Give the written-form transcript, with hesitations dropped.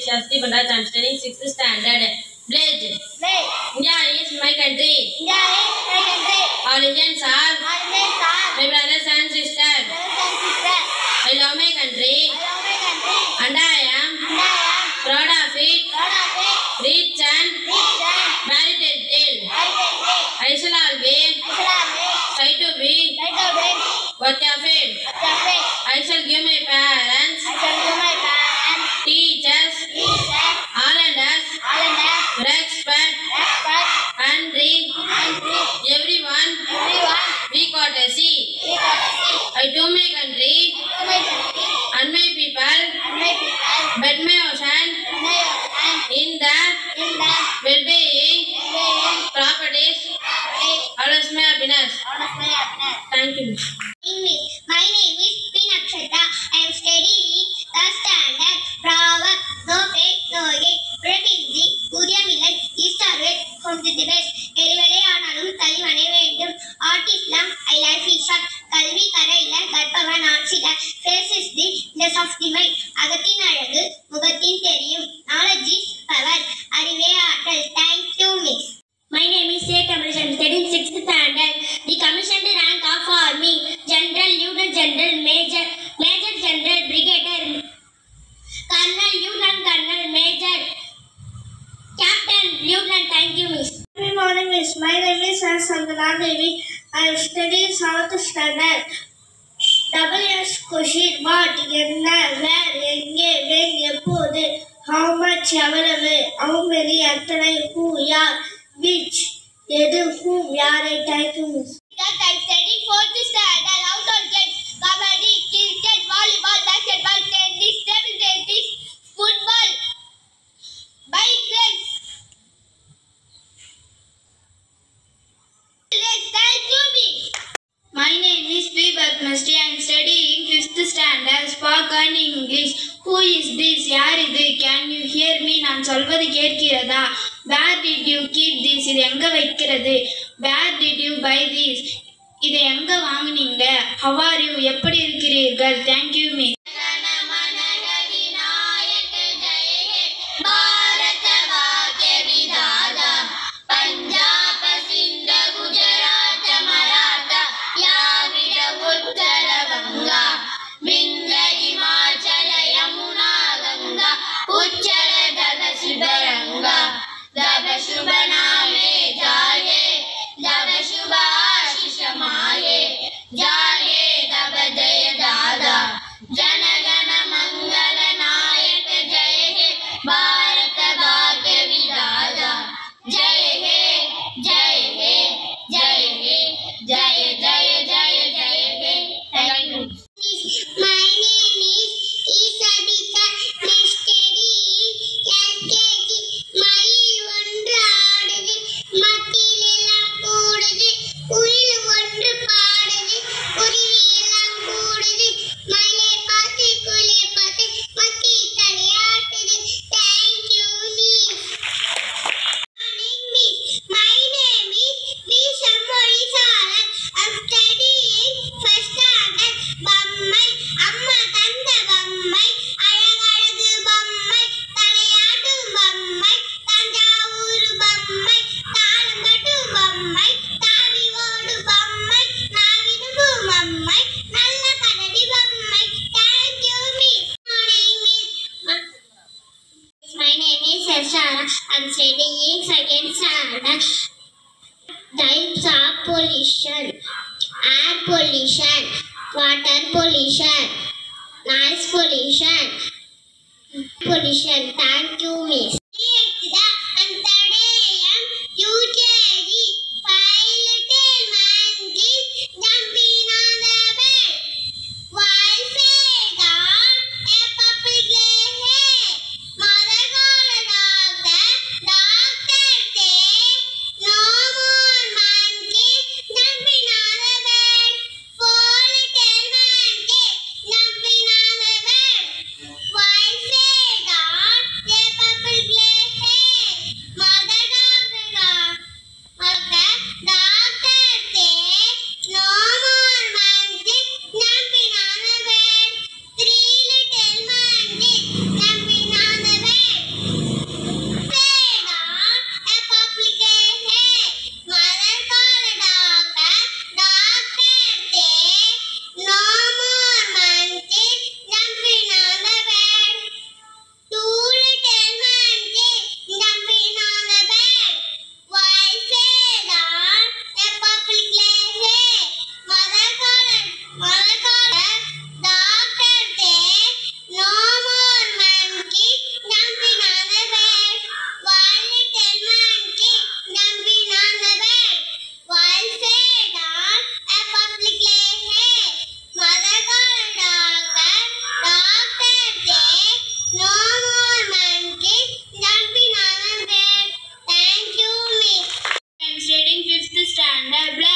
Shasti Bandaraj. I am studying 6th standard. Pledge. India is my country. All Indians are my brothers and sisters. I love my country. And I am proud of it. Rich and very I shall always try to be worthy of it. I shall give my parents, teachers, all and us respect and treat everyone we courtesy. I do my country and my people but my ocean in the well-being properties always my happiness. Thank you. My name is P. Nakshatra. I am studying the standard proverb. No faith, no gate. Productivity, Puriya Millet, East or West, from the best. Erivale aanalum Kalivane vendum. Art is long, I life is short. Kalvi karaila, Garpavan Artsila. Face is the less of the mind. Agatin Aragu, Mugatin Terium. Knowledge is power. Arive Artal. Thank you, Miss. My name is Sheikh Amrish. I am studying 6th standard. The commissioned rank of Army, General, Lieutenant General, Major, Major General, Brigadier, Colonel, Lieutenant Colonel, Major, Captain, Lieutenant. Thank you, Miss. Good morning, Miss. My name is Sandana Devi. I am studying 7th standard. WS question: what, என்ன, where, எங்கே, when, எப்போது, how much, எவ்வளவு, how many, எத்தனை, who, யார், which, எது, whom, யாரை. Thank you, Miss. I study 4th standard. Outdoor games: kabaddi, cricket, volleyball, basketball, tennis, table tennis, football, bike race. Thank you, Miss. My name is P. Padmasri. I am studying 5th standard. Spoken English. Who is this? யார் இது? Can you hear me? நான் சொல்வது கேட்கிறதா? Where did you keep this? இது எங்க வைக்கிறது? Where did you buy this? இதை எங்க வாங்குனீங்க? How are you? எப்படி இருக்கிறீர்கள்? Thank you, Miss. शुभ नामे जाये जब शुभ आशीष माये जाये तब जय दादा जन गण मंगल नायक जय हे भारत भाग्य विधाता जय हे जय हे जय हे जय जय जय जय हे. Thank you. My name is Sadika. I'm studying 2nd standard. Types of pollution: air pollution, water pollution, noise pollution, pollution. Thank you, Miss. Purple 5th standard.